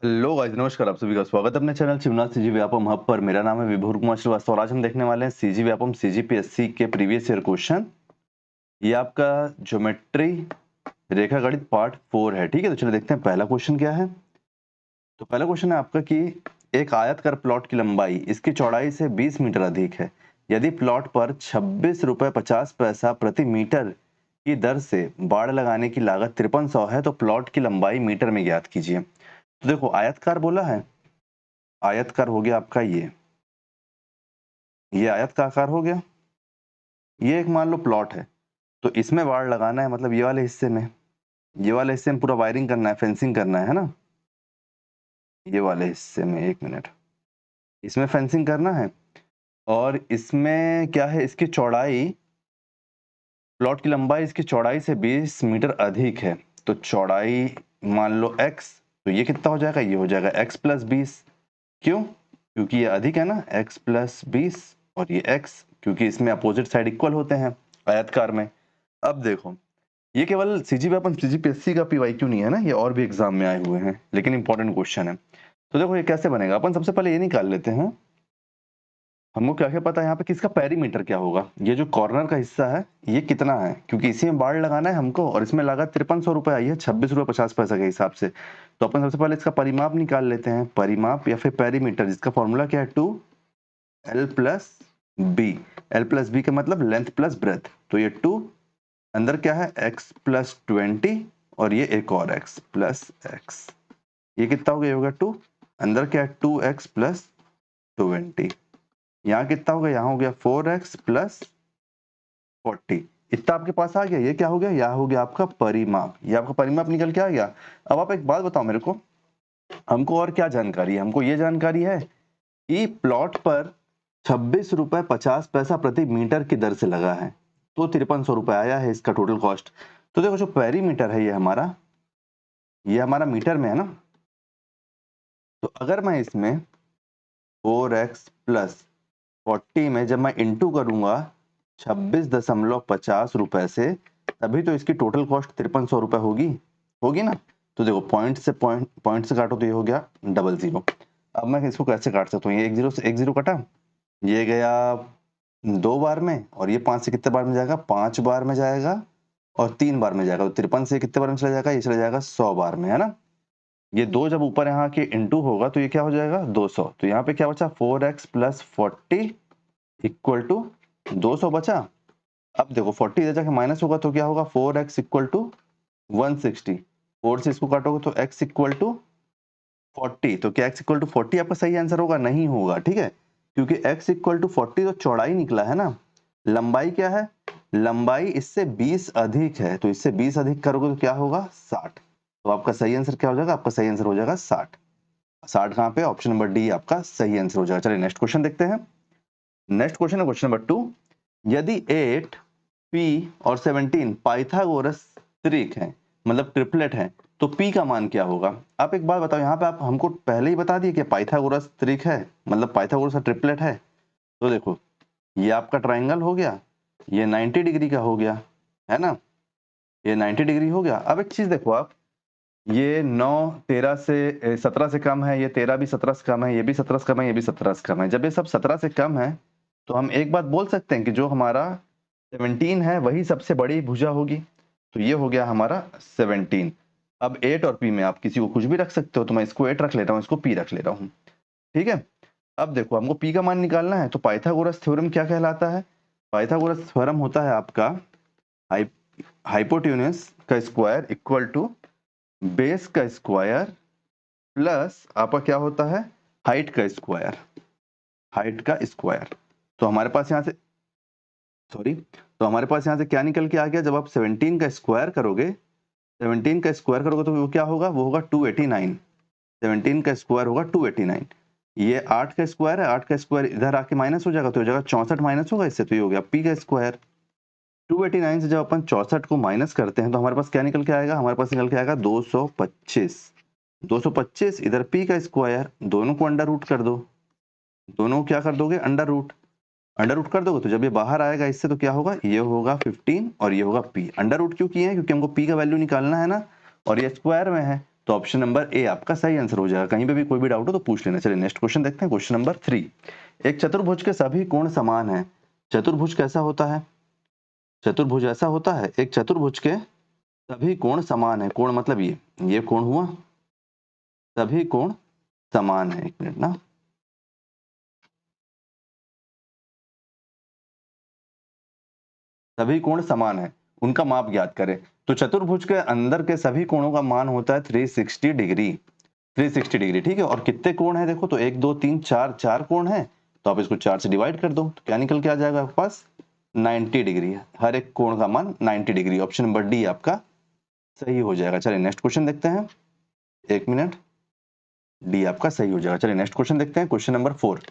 Hello guys, नमस्कार। आप सभी का स्वागत है अपने channel Shivnath CG Vyapam hub पर। मेरा नाम है विभोर कुमार श्रीवास्तव और आज हम देखने वाले हैं सीजी व्यापम सीजीपीएससी के प्रीवियस ईयर क्वेश्चन। ये आपका ज्योमेट्री रेखा गणित पार्ट 4 है। ठीक है, तो चलिए देखते हैं पहला क्वेश्चन क्या है। तो पहला क्वेश्चन है आपका कि एक आयतकार प्लॉट की लंबाई इसकी चौड़ाई से 20 मीटर अधिक है। यदि प्लॉट पर 26 रुपए 50 पैसा प्रति मीटर की दर से बाड़ लगाने की लागत 5300 है तो प्लॉट की लंबाई मीटर में ज्ञात कीजिए। तो देखो, आयतकार बोला है, आयतकार हो गया आपका ये आयत का आकार हो गया। ये एक मान लो प्लॉट है, तो इसमें वाड़ लगाना है, मतलब ये वाले हिस्से में, ये वाले हिस्से में पूरा वायरिंग करना है, फेंसिंग करना है ना। ये वाले हिस्से में, एक मिनट, इसमें फेंसिंग करना है। और इसमें क्या है, इसकी चौड़ाई, प्लॉट की लंबाई इसकी चौड़ाई से 20 मीटर अधिक है। तो चौड़ाई मान लो x, तो ये कितना हो जाएगा, ये हो जाएगा x प्लस 20। क्यों? क्योंकि ये अधिक है ना, x प्लस 20, और ये x क्योंकि इसमें अपोजिट साइड इक्वल होते हैं आयतकार में। अब देखो, ये केवल सीजी व्यापम सीजीपीएससी का पीवाईक्यू नहीं है ना, ये और भी एग्जाम में आए हुए हैं, लेकिन इंपॉर्टेंट क्वेश्चन है। तो देखो ये कैसे बनेगा, अपन सबसे पहले ये निकाल लेते हैं। हमको क्या क्या पता है यहाँ पे कि इसका पेरीमीटर क्या होगा। ये जो कॉर्नर का हिस्सा है ये कितना है, क्योंकि इसी में बाड़ लगाना है हमको, और इसमें लागत 5300 रुपए आई है 26 रुपए 50 पैसा के हिसाब से। तो अपन सबसे पहले इसका परिमाप निकाल लेते हैं। परिमाप या फिर पेरीमीटर, जिसका फॉर्मूला क्या है, 2l plus B. L plus B का मतलब लेंथ प्लस ब्रेथ। तो ये 2, अंदर क्या है x प्लस 20, और ये एक और x प्लस x। ये कितना हो गया, होगा 2, अंदर क्या है 2x प्लस 20। यहाँ कितना हो गया, यहाँ हो गया 4x प्लस 40। इतना आपके पास आ गया। ये क्या हो गया, यह हो गया आपका परिमाप। ये आपका परिमाप निकल के आ गया। अब आप एक बात बताओ मेरे को, हमको और क्या जानकारी है। हमको ये जानकारी है कि प्लॉट पर 26 रुपए 50 पैसा प्रति मीटर की दर से लगा है, तो 5300 रुपए आया है इसका टोटल कॉस्ट। तो देखो, जो पेरीमीटर है ये हमारा मीटर में है ना। तो अगर मैं इसमें 4x प्लस 40 में जब मैं इंटू करूंगा 26.50 रुपए से, तभी तो इसकी टोटल कॉस्ट 5300 रुपए होगी ना। तो देखो, पॉइंट से काटो तो ये हो गया 00। अब मैं इसको कैसे काट सकता हूँ, ये 1 0 से 1 0 कटा, ये गया 2 बार में, और ये 5 से कितने बार में जाएगा, 5 बार में जाएगा, और 3 बार में जाएगा। तो 53 से कितने बार में चला जाएगा, ये चला जाएगा 100 बार में, है ना। ये 2 जब ऊपर यहाँ के इंटू होगा तो ये क्या हो जाएगा 200। तो यहाँ पे क्या बचा, 4x प्लस 40 इक्वल टू 200 बचा। अब देखो 40 इधर जाके माइनस होगा तो क्या होगा, 4x इक्वल टू 160। 4 से इसको काटोगे तो x इक्वल टू 40। तो क्या x इक्वल टू 40 आपका सही आंसर होगा, नहीं होगा, ठीक है। क्योंकि x इक्वल टू 40 तो चौड़ाई निकला है ना। लंबाई क्या है, लंबाई इससे 20 अधिक है, तो इससे 20 अधिक करोगे तो क्या होगा, 60। तो आपका सही आंसर क्या हो जाएगा, आपका सही आंसर हो जाएगा 60। 60 कहाँ पे, ऑप्शन नंबर डी आपका सही आंसर हो जाएगा। चलिए नेक्स्ट क्वेश्चन देखते हैं। नेक्स्ट क्वेश्चन है क्वेश्चन नंबर 2। यदि 8 p और 17 पाइथागोरस त्रिक है, मतलब ट्रिपलेट है, तो p का मान क्या होगा। आप एक बात बताओ, यहाँ पे आप हमको पहले ही बता दिए कि पाइथागोरस त्रिक है, मतलब पाइथागोरस का ट्रिपलेट है। तो देखो, ये आपका ट्राइंगल हो गया, ये 90 डिग्री का हो गया, है ना, ये 90 डिग्री हो गया। अब एक चीज देखो आप, ये 9 13 से 17 से कम है, ये 13 भी 17 से कम है, ये भी 17 से कम है, ये भी 17 से कम है। जब ये सब 17 से कम है तो हम एक बात बोल सकते हैं कि जो हमारा 17 है वही सबसे बड़ी भुजा होगी। तो ये हो गया हमारा 17। अब 8 और p में आप किसी को कुछ भी रख सकते हो, तो मैं इसको 8 रख ले रहा हूँ, इसको p रख ले रहा हूँ, ठीक है। अब देखो, हमको p का मान निकालना है, तो पाइथागोरस थ्योरम क्या कहलाता है। पाइथागोरस थ्योरम होता है आपका हाइपोटेन्यूस का स्क्वायर इक्वल टू बेस का स्क्वायर प्लस आपका क्या होता है, हाइट का स्क्वायर, हाइट का स्क्वायर। तो हमारे पास यहाँ से क्या निकल के आ गया, जब आप 17 का स्क्वायर करोगे, 17 का स्क्वायर करोगे तो वो क्या होगा, वो होगा 289। 17 का स्क्वायर होगा 289। ये 8 का स्क्वायर है, 8 का स्क्वायर इधर आके माइनस हो जाएगा, तो हो जाएगा 64 माइनस होगा इससे, तो ये हो गया p का स्क्वायर। 289 से जब अपन 64 को माइनस करते हैं तो हमारे पास क्या निकल के आएगा, हमारे पास निकल के आएगा 225। 225 इधर p का स्क्वायर, दोनों को अंडर रूट कर दो, दोनों को क्या कर दोगे, अंडर रूट कर दोगे, तो जब ये बाहर आएगा इससे तो क्या होगा, ये होगा 15 और ये होगा p। अंडर रूट क्यों किए हैं, क्योंकि हमको p का वैल्यू निकालना है ना, और ये स्क्वायर में है, तो ऑप्शन नंबर ए आपका सही आंसर हो जाएगा। कहीं पे भी कोई भी डाउट हो तो पूछ लेना। चलिए नेक्स्ट क्वेश्चन देखते हैं। क्वेश्चन नंबर 3, एक चतुर्भुज के सभी कोण समान है। चतुर्भुज कैसा होता है? चतुर्भुज ऐसा होता है, एक चतुर्भुज के सभी कोण समान है। कोण मतलब ये कोण हुआ, सभी कोण समान है। एक मिनट ना, सभी कोण समान है, उनका माप ज्ञात करें। तो चतुर्भुज के अंदर के सभी कोणों का मान होता है 360 डिग्री। 360 डिग्री, ठीक है। और कितने कोण है देखो, तो 1 2 3 4, 4 कोण है। तो आप इसको 4 से डिवाइड कर दो, तो क्या निकल के आ जाएगा आपके पास? 90 डिग्री। हर एक कोण का मान 90 डिग्री। ऑप्शन नंबर डी आपका सही हो जाएगा। चलिए नेक्स्ट क्वेश्चन देखते हैं। 1 मिनट, डी आपका सही हो जाएगा। चलिए नेक्स्ट क्वेश्चन देखते हैं। क्वेश्चन नंबर 4,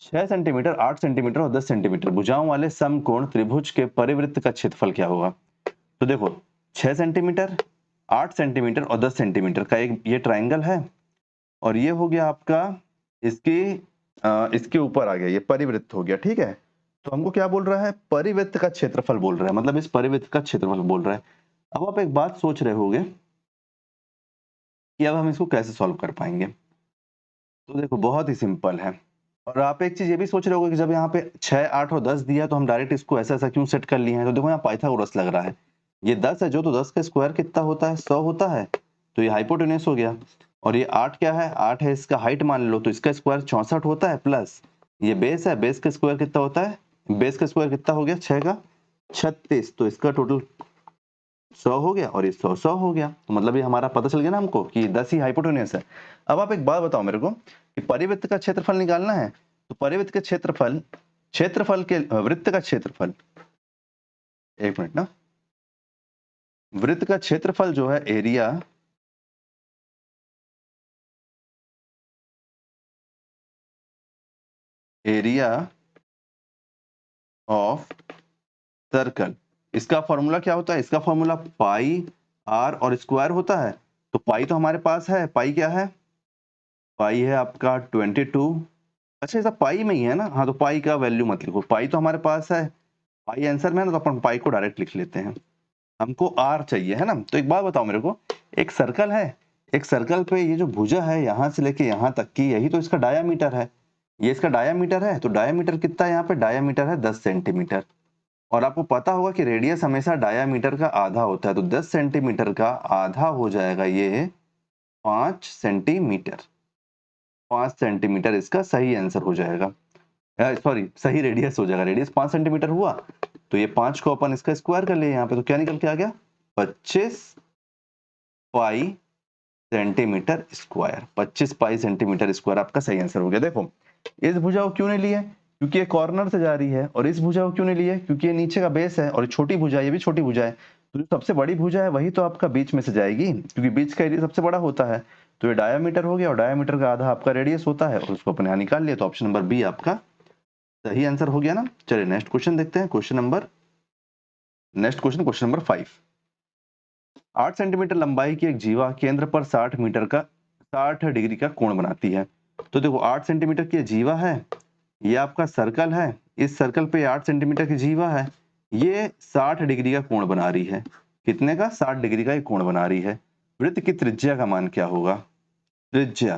6 सेंटीमीटर, 8 सेंटीमीटर और 10 सेंटीमीटर भुजाओं वाले समकोण त्रिभुज के परिवृत्त का क्षेत्रफल क्या होगा? तो देखो 6 सेंटीमीटर, 8 सेंटीमीटर और 10 सेंटीमीटर का एक ये ट्राइंगल है, और ये हो गया आपका इसके ऊपर आ गया, ये परिवृत्त हो गया, ठीक है। तो हमको क्या बोल रहा है? परिवृत्त का क्षेत्रफल बोल रहा है, मतलब इस परिवृत्त का क्षेत्रफल बोल रहा है। अब आप एक बात सोच रहे होंगे कि अब हम इसको कैसे सॉल्व कर पाएंगे। तो देखो बहुत ही सिंपल है। और आप एक चीज ये भी सोच रहे होगे कि जब यहाँ पे 6 8 और 10 दिया तो हम डायरेक्ट इसको ऐसा ऐसा क्यों सेट कर लिए हैं। तो देखो यहाँ पाइथागोरस लग रहा है। ये 10 है जो, तो 10 का स्क्वायर कितना होता है? 100 होता है। तो ये हाइपोटेन्यूस हो गया। और ये 8 क्या है? 8 है, इसका हाइट मान लो, तो इसका स्क्वायर 64 होता है। प्लस ये बेस है, बेस का स्क्वायर कितना होता है? बेस का स्क्वायर कितना हो गया? 6 का 36। तो इसका टोटल 100 हो गया, और ये 100 100 हो गया। तो मतलब ये हमारा पता चल गया ना हमको कि 10 ही हाइपोटेन्यूस है। अब आप एक बात बताओ मेरे को कि परिवृत्त का क्षेत्रफल निकालना है। तो परिवृत्त का क्षेत्रफल, क्षेत्रफल के वृत्त का क्षेत्रफल, एक मिनट ना, वृत्त का क्षेत्रफल जो है एरिया, एरिया ऑफ सर्कल, इसका फॉर्मूला क्या होता है? इसका फॉर्मूला पाई आर और स्क्वायर होता है। तो पाई तो हमारे पास है, पाई क्या है? पाई है आपका 22। अच्छा ऐसा पाई में ही है ना? हाँ, तो पाई का वैल्यू मत लिखो, पाई तो हमारे पास है, पाई आंसर में है ना, तो अपन पाई को डायरेक्ट लिख लेते हैं। हमको आर चाहिए है ना। तो एक बात बताओ मेरे को, एक सर्कल है, एक सर्कल पे ये जो भुजा है यहां से लेके यहां तक की, यही तो इसका डायामीटर है। ये इसका डायामीटर है। तो डायामीटर कितना है? यहाँ पे डायामीटर है 10 सेंटीमीटर। और आपको पता होगा कि रेडियस हमेशा डायामीटर का आधा होता है। तो 10 सेंटीमीटर का आधा हो जाएगा ये 5 सेंटीमीटर। 5 सेंटीमीटर इसका सही आंसर हो जाएगा। सॉरी, सही रेडियस हो जाएगा। रेडियस 5 सेंटीमीटर हुआ, तो ये 5 को अपन इसका स्क्वायर कर लिए यहाँ पे, तो क्या निकल के आ गया? 25 पाई सेंटीमीटर स्क्वायर। 25 पाई सेंटीमीटर स्क्वायर आपका सही आंसर हो गया। देखो इस भुजा को क्यों नहीं लिया? क्योंकि ये कॉर्नर से जा रही है। और इस भुजा को क्यों नहीं लिया? क्योंकि ये नीचे का बेस है, और ये छोटी भुजा है, ये भी छोटी भुजा है। तो जो सबसे बड़ी भुजा है वही तो आपका बीच में से जाएगी, क्योंकि बीच का एरिया सबसे बड़ा होता है। तो ये डायामीटर हो गया, और डायामीटर का आधा आपका रेडियस होता है, और उसको अपने यहाँ निकाल लिया। तो ऑप्शन नंबर बी आपका सही आंसर हो गया ना। चलिए नेक्स्ट क्वेश्चन देखते हैं। क्वेश्चन नंबर 5, 8 सेंटीमीटर लंबाई की एक जीवा केंद्र पर 60 डिग्री का कोण बनाती है। तो देखो 8 सेंटीमीटर की जीवा है, ये आपका सर्कल है, इस सर्कल पे 8 सेंटीमीटर की जीवा है, ये 60 डिग्री का कोण बना रही है। कितने का? 60 डिग्री का एक कोण बना रही है। वृत्त की त्रिज्या का मान क्या होगा? त्रिज्या,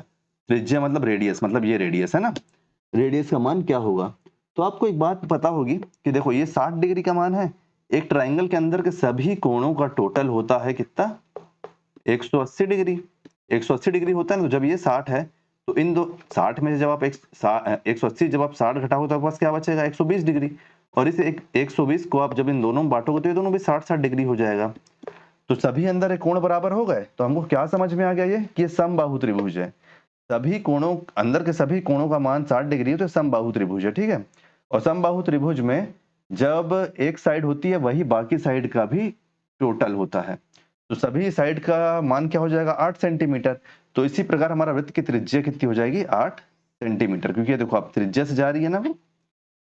त्रिज्या मतलब रेडियस, मतलब ये रेडियस है ना, रेडियस का मान क्या होगा? तो आपको एक बात पता होगी कि देखो ये 60 डिग्री का मान है। एक ट्राइंगल के अंदर के सभी कोणों का टोटल होता है कितना? 180 डिग्री। 180 डिग्री होता है ना। तो जब ये 60 है, तो इन दो 60 में से जब आप 180 जब आप 60 घटाओगे तो आपके पास क्या बचेगा? 120 डिग्री। और इस 120 को आप जब इन दोनों में बांटोगे तो ये दोनों भी 60 डिग्री हो जाएगा। तो सभी अंदर एक कोण बराबर हो गए। तो हमको क्या समझ में आ गया? ये कि ये समबाहु त्रिभुज है। सभी कोणों, अंदर के सभी कोणों का मान 60 डिग्री है, तो समबाहु त्रिभुज है, ठीक है। और समबाहु त्रिभुज में जब एक साइड होती है वही बाकी साइड का भी टोटल होता है। तो सभी साइड का मान क्या हो जाएगा? 8 सेंटीमीटर। तो इसी प्रकार हमारा वृत्त की त्रिज्या कितनी हो जाएगी? 8 सेंटीमीटर। क्योंकि देखो आप त्रिज्या से जा रही है ना, वो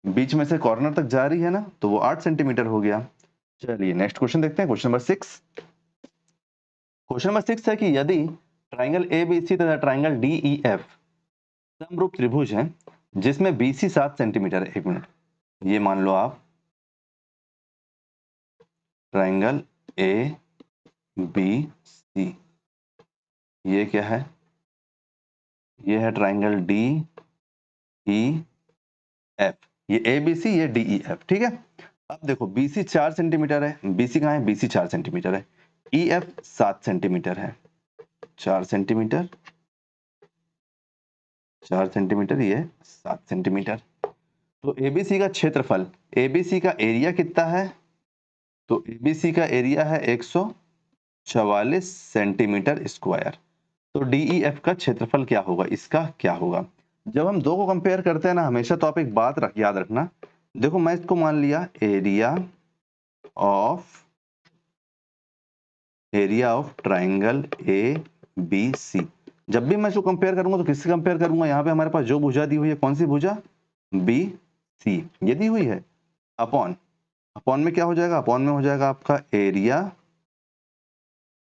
बीच में से कॉर्नर तक जा रही है ना, तो वो 8 सेंटीमीटर हो गया। चलिए नेक्स्ट क्वेश्चन देखते हैं। क्वेश्चन नंबर 6, क्वेश्चन नंबर 6 है कि यदि ट्राइंगल एबीसी तथा ट्राइंगल डीईएफ समरूप त्रिभुज है जिसमें बीसी 7 सेंटीमीटर है। एक मिनट, ये मान लो आप ट्राइंगल ए बी सी, ये क्या है, ये है ट्राइंगल डी ई एफ, ये ए बी सी, ये डी ई एफ, ठीक है। अब देखो BC 4 सेंटीमीटर है, BC कहाँ है, BC 4 सेंटीमीटर है, EF 7 सेंटीमीटर है, 4 सेंटीमीटर 4 सेंटीमीटर, ये 7 सेंटीमीटर। तो ABC का क्षेत्रफल, ABC का एरिया कितना है, तो ABC का एरिया है 144 सेंटीमीटर स्क्वायर। तो DEF का क्षेत्रफल क्या होगा, इसका क्या होगा। जब हम दो को कंपेयर करते हैं ना, हमेशा तो आप एक बात याद रखना, देखो मैं इसको मान लिया एरिया ऑफ ट्राइंगल ABC। जब भी मैं इसको कंपेयर करूंगा तो किससे कंपेयर करूंगा, यहाँ पे हमारे पास जो भुजा दी हुई है, कौन सी भुजा, BC ये दी हुई है, अपॉन में क्या हो जाएगा, अपॉन में हो जाएगा आपका एरिया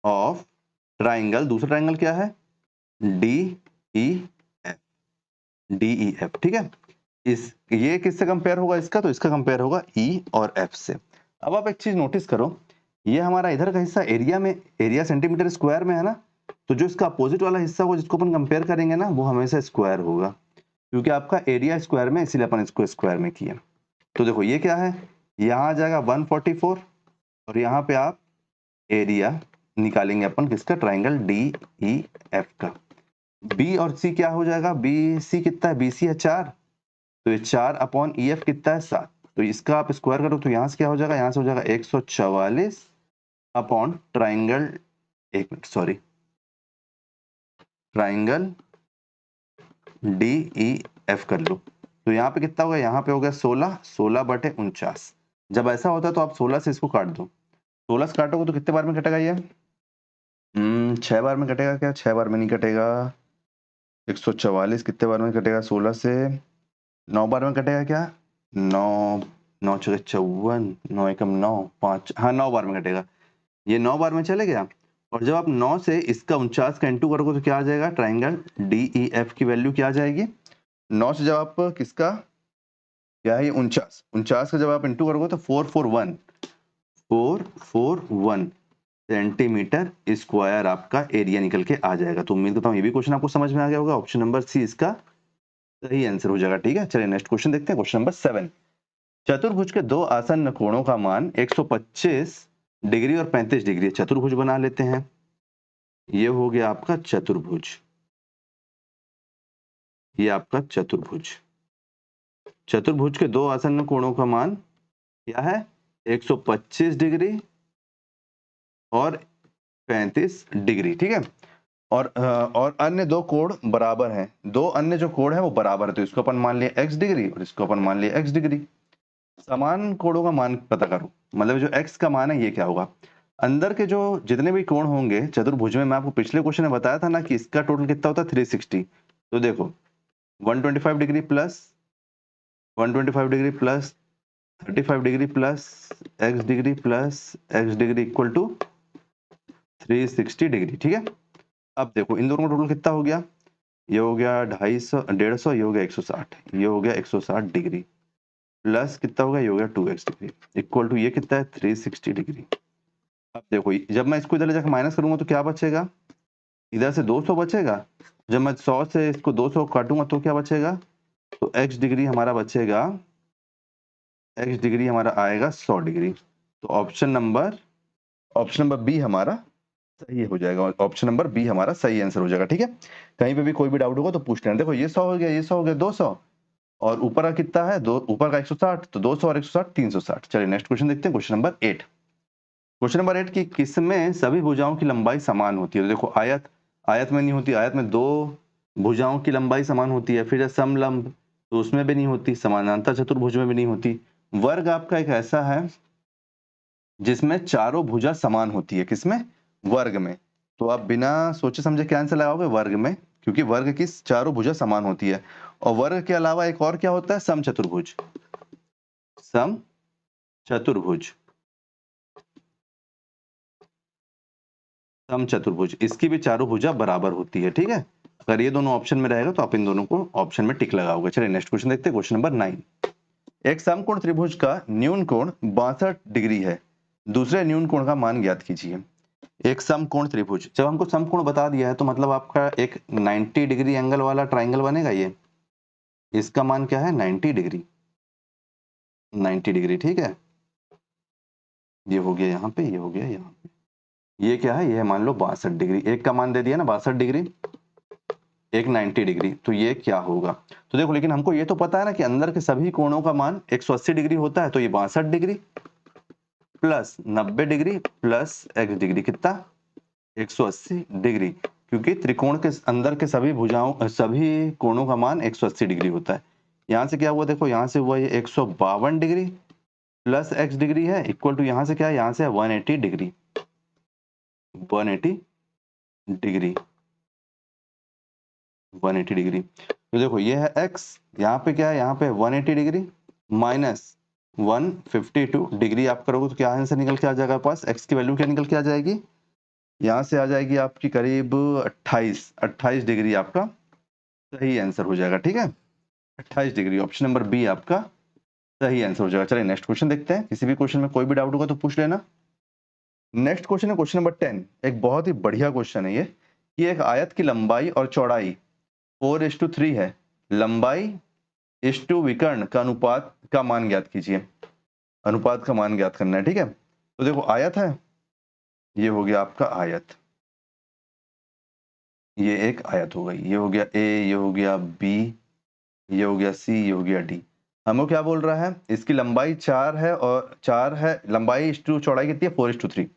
ऑफ ट्राइंगल, दूसरा ट्राइंगल क्या है, DEF, ठीक है। ये किससे कंपेयर होगा इसका, तो इसका कंपेयर होगा E और F से। अब आप एक चीज नोटिस करो, ये हमारा इधर का हिस्सा एरिया सेंटीमीटर स्क्वायर में है ना, तो जो इसका अपोजिट वाला हिस्सा होगा जिसको अपन कंपेयर करेंगे ना, वो हमेशा स्क्वायर होगा, क्योंकि आपका एरिया स्क्वायर में, इसीलिए अपन इसको स्क्वायर में किया। तो देखो ये क्या है, यहाँ आ जाएगा 144 और यहाँ पे आप एरिया निकालेंगे अपन किसका, ट्राइंगल DEF का। B और C क्या हो जाएगा, BC कितना है, BC है 4, तो ये 4 अपॉन EF कितना है 7, तो इसका आप स्क्वायर करो तो यहाँ से क्या हो जाएगा, यहाँ से हो जाएगा 144 अपॉन ट्राइंगल, ट्राइंगल DEF कर लो। तो यहाँ पे कितना होगा, यहाँ पे हो गया 16/49। जब ऐसा होता है तो आप 16 से इसको काट दो, 16 से काटोगे तो कितने बार में कटेगा ये, 6 बार में कटेगा क्या, 6 बार में नहीं कटेगा, 144 कितने बार में कटेगा, 16 से 9 बार में कटेगा क्या, 9 9 6 54, 9 एकम 9 5, हाँ 9 बार में कटेगा, ये 9 बार में चले गया। और जब आप 9 से इसका 49 का इंटू करोगे तो क्या आ जाएगा, ट्राइंगल DEF की वैल्यू क्या आ जाएगी, 9 से जब आप किसका क्या है, 49 का जब आप इंटू करोगे तो 441 सेंटीमीटर स्क्वायर आपका एरिया निकल के आ जाएगा। तो उम्मीद करता हूँ ये भी क्वेश्चन आपको समझ में आ गया होगा, ऑप्शन नंबर C इसका सही आंसर हो जाएगा, ठीक है। चलिए नेक्स्ट क्वेश्चन देखते हैं, क्वेश्चन नंबर 7। चतुर्भुज के दो आसन्न कोणों का मान 125 डिग्री और 35 डिग्री, चतुर्भुज बना लेते हैं। ये हो गया आपका चतुर्भुज, ये आपका चतुर्भुज के दो आसन्न कोणों का मान क्या है, 125 डिग्री और 35 डिग्री, ठीक है। और अन्य दो कोण बराबर हैं, दो अन्य जो कोण है वो बराबर है, तो इसको अपन मान लिया x डिग्री और इसको अपन मान लिया x डिग्री। समान कोणों का मान पता करो, मतलब जो x का मान है ये क्या होगा, अंदर के जो जितने भी कोण होंगे चतुर्भुज में, मैं आपको पिछले क्वेश्चन में बताया था ना कि इसका टोटल कितना होता है 360। तो देखो 125 degree plus 125 degree plus 35 degree plus x degree plus x degree equal to 360 degree, ठीक है। अब देखो इन दोनों का टोटल कितना हो गया, ये हो गया 250 150, ये हो गया 160, ये हो गया 160 डिग्री प्लस कितना हो गया, ये हो गया 2x डिग्री इक्वल टू ये कितना है 360 डिग्री। अब देखो जब मैं इसको इधर ले जाकर माइनस करूंगा तो क्या बचेगा, इधर से 200 बचेगा, जब मैं 100 से इसको 200 काटूंगा तो क्या बचेगा, तो x डिग्री हमारा बचेगा, x डिग्री हमारा आएगा 100 डिग्री। तो ऑप्शन नंबर बी हमारा सही हो जाएगा, ऑप्शन नंबर बी हमारा सही आंसर हो जाएगा, ठीक है। कहीं पे भी कोई भी डाउट होगा तो पूछ लेना। देखो ये 100 हो गया, ये 100 हो गया 200 और ऊपर का कितना है, दो ऊपर का 160, तो 200 और 160 360। चलिए नेक्स्ट क्वेश्चन देखते हैं, क्वेश्चन नंबर 8। क्वेश्चन नंबर 8 की किसमें सभी भुजाओं की लंबाई समान होती है, तो देखो आयत में नहीं होती, आयत में दो भुजाओं की लंबाई समान होती है, फिर समलंब तो उसमें भी नहीं होती, समानांतर चतुर्भुज में भी नहीं होती। वर्ग आपका एक ऐसा है जिसमें चारों भुजा समान होती है, किसमें, वर्ग में। तो आप बिना सोचे समझे क्या आंसर लगाओगे, वर्ग में, क्योंकि वर्ग की चारों भुजा समान होती है। और वर्ग के अलावा एक और क्या होता है, समचतुर्भुज, समचतुर्भुज इसकी भी चारों भुजा बराबर होती है, ठीक है। अगर ये दोनों ऑप्शन में रहेगा तो आप इन दोनों को ऑप्शन में टिक लगाओगे। चलिए नेक्स्ट क्वेश्चन देखते हैं, क्वेश्चन नंबर 9। एक समकोण त्रिभुज का न्यून कोण 62 डिग्री है, दूसरे न्यून कोण का मान ज्ञात कीजिए। एक समकोण त्रिभुज, जब हमको समकोण बता दिया है तो मतलब आपका एक 90 डिग्री एंगल वाला ट्राइंगल बनेगा। ये इसका मान क्या है 90 डिग्री, 90 डिग्री, ठीक है। ये हो गया यहाँ पे, ये हो गया यहाँ पे, ये क्या है, ये मान लो 62 डिग्री, एक का मान दे दिया ना 62 डिग्री, एक 90 डिग्री, तो ये क्या होगा। तो देखो लेकिन हमको ये तो पता है ना कि अंदर के सभी कोणों का मान 180 डिग्री होता है, तो ये 62 degree plus 90 degree plus x degree कितना 180 डिग्री, क्योंकि त्रिकोण के अंदर के सभी भुजाओं सभी कोणों का मान 180 डिग्री होता है। यहाँ से क्या हुआ, देखो यहाँ से हुआ ये 152 डिग्री प्लस x डिग्री है इक्वल टू यहाँ से क्या है, यहाँ से 180 डिग्री, 180 डिग्री, 180 डिग्री। तो देखो ये है x, यहाँ पे क्या है, यहाँ पे 180 डिग्री माइनस 152 डिग्री आप करोगे तो क्या आंसर निकल के आ जाएगा पास, x की वैल्यू क्या निकल के आ जाएगी, यहाँ से आ जाएगी आपकी करीब 28 डिग्री आपका सही आंसर हो जाएगा, ठीक है। 28 डिग्री, ऑप्शन नंबर बी आपका सही आंसर हो जाएगा। चलिए नेक्स्ट क्वेश्चन देखते हैं, किसी भी क्वेश्चन में कोई भी डाउट होगा तो पूछ लेना। नेक्स्ट क्वेश्चन है क्वेश्चन नंबर 10, एक बहुत ही बढ़िया क्वेश्चन है ये, कि एक आयत की लंबाई और चौड़ाई 4:3 है, लंबाई इस टू विकर्ण का अनुपात का मान ज्ञात कीजिए, अनुपात का मान ज्ञात करना है, ठीक है। तो देखो आयत है, ये हो गया आपका आयत, ये एक आयत हो गई, ये हो गया ए, ये हो गया बी, ये हो गया सी, ये हो गया डी। हमको क्या बोल रहा है, इसकी लंबाई 4 है और 4 है, लंबाई इस टू चौड़ाई कितनी है 4:3।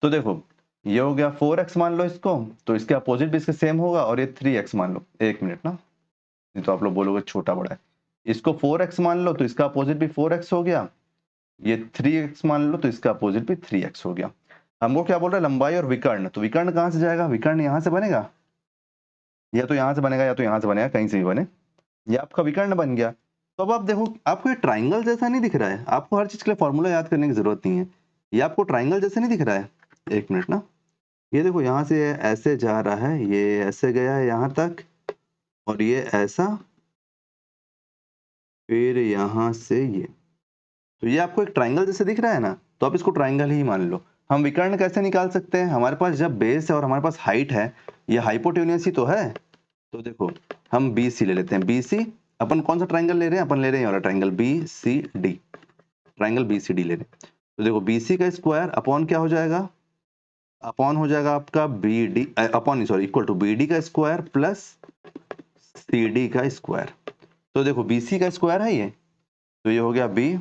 तो देखो ये हो गया 4x मान लो इसको, तो इसके अपोजिट भी इसके सेम होगा, और ये 3x मान लो, एक मिनट ना, नहीं तो आप लोग बोलोगे छोटा बड़ा है। इसको 4x मान लो तो इसका अपोजिट भी 4x हो गया, ये 3x मान लो तो इसका अपोजिट भी 3x हो गया। हमको क्या बोल रहा है, लंबाई और विकर्ण, तो विकर्ण कहाँ से जाएगा, विकर्ण यहाँ से बनेगा, या तो यहाँ से बनेगा या तो यहाँ से बनेगा, कहीं से भी बने, ये आपका विकर्ण बन गया। तो अब आप देखो आपको ये ट्राइंगल जैसा नहीं दिख रहा है, आपको हर चीज के लिए फॉर्मूला याद करने की जरूरत नहीं है, ये आपको ट्राइंगल जैसा नहीं दिख रहा है। एक मिनट ना, ये देखो यहाँ से ऐसे जा रहा है, ये ऐसे गया है यहाँ तक, और ये ऐसा, फिर यहाँ से ये, तो ये आपको एक ट्राइंगल जैसे दिख रहा है ना, तो आप इसको ट्राइंगल ही मान लो। हम विकर्ण कैसे निकाल सकते हैं, हमारे पास जब बेस है और हमारे पास हाइट है, ये हाइपोटेन्यूस ही तो है। तो देखो हम बी सी ले लेते हैं, बी सी, अपन कौन सा ट्राइंगल ले रहे हैं, अपन ले रहे हैं ये वाला triangle B C D, triangle B C D ले रहे हैं। तो देखो बी सी का स्क्वायर अपॉन क्या हो जाएगा, अपॉन हो जाएगा आपका B D, upon sorry equal to B D का स्क्वायर प्लस सी डी का स्क्वायर। तो देखो बी सी का स्क्वायर है ये, तो ये हो गया बी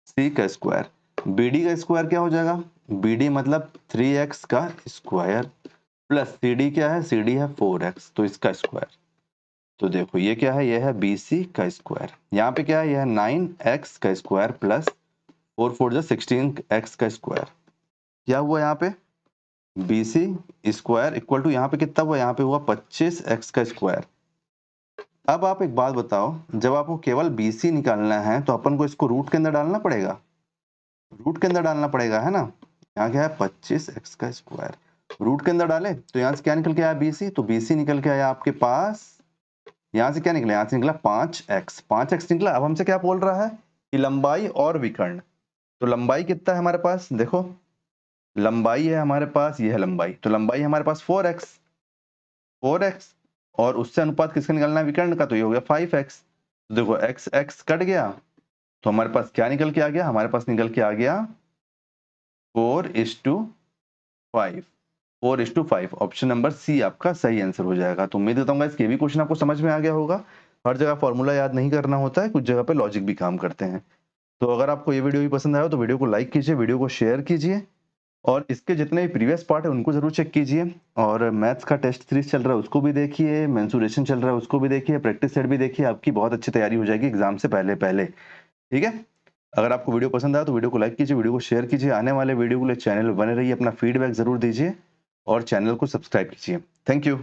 सी का स्क्वायर, बी डी का स्क्वायर क्या हो जाएगा, बी डी मतलब 3x का स्क्वायर प्लस सी डी क्या है, सी डी है 4x, तो इसका स्क्वायर। तो देखो ये क्या है, ये है बी सी का स्क्वायर, यहाँ पे क्या है, यह है 9x का स्क्वायर प्लस 4 4 16x का स्क्वायर। क्या हुआ यहाँ पे, B C square equal to यहाँ पे कितना हुआ, यहाँ पे हुआ 25x का स्क्वायर। अब आप एक बात बताओ, जब आपको केवल बी सी निकालना है तो अपन को इसको रूट के अंदर डालना पड़ेगा, रूट के अंदर डालना पड़ेगा है ना। यहाँ क्या है 25x का स्क्वायर, रूट के अंदर डाले तो यहाँ से क्या निकल के आया बी सी, तो बी सी निकल के आया आपके पास, यहाँ से क्या निकला, यहाँ से निकला 5x, 5x निकला। अब हमसे क्या बोल रहा है कि लंबाई और विकर्ण, तो लंबाई कितना है हमारे पास, देखो लंबाई है हमारे पास, ये है लंबाई, तो लंबाई हमारे पास 4x, 4x, और उससे अनुपात किसका निकालना है, विकर्ण का, तो ये हो गया 5x। तो देखो x x कट गया, तो हमारे पास क्या निकल के आ गया, हमारे पास निकल के आ गया 4:5, 4:5, ऑप्शन नंबर सी आपका सही आंसर हो जाएगा। तो उम्मीद करता हूँ इसके भी क्वेश्चन आपको समझ में आ गया होगा। हर जगह फॉर्मूला याद नहीं करना होता है, कुछ जगह पे लॉजिक भी काम करते हैं। तो अगर आपको ये वीडियो भी पसंद आया तो वीडियो को लाइक कीजिए, वीडियो को शेयर कीजिए, और इसके जितने भी प्रीवियस पार्ट है उनको जरूर चेक कीजिए। और मैथ्स का टेस्ट सीरीज चल रहा है उसको भी देखिए, मेंसुरेशन चल रहा है उसको भी देखिए, प्रैक्टिस सेट भी देखिए, आपकी बहुत अच्छी तैयारी हो जाएगी एग्जाम से पहले पहले, ठीक है। अगर आपको वीडियो पसंद आया तो वीडियो को लाइक कीजिए, वीडियो को शेयर कीजिए, आने वाले वीडियो के लिए चैनल बने रहिए, अपना फीडबैक जरूर दीजिए और चैनल को सब्सक्राइब कीजिए। Thank you.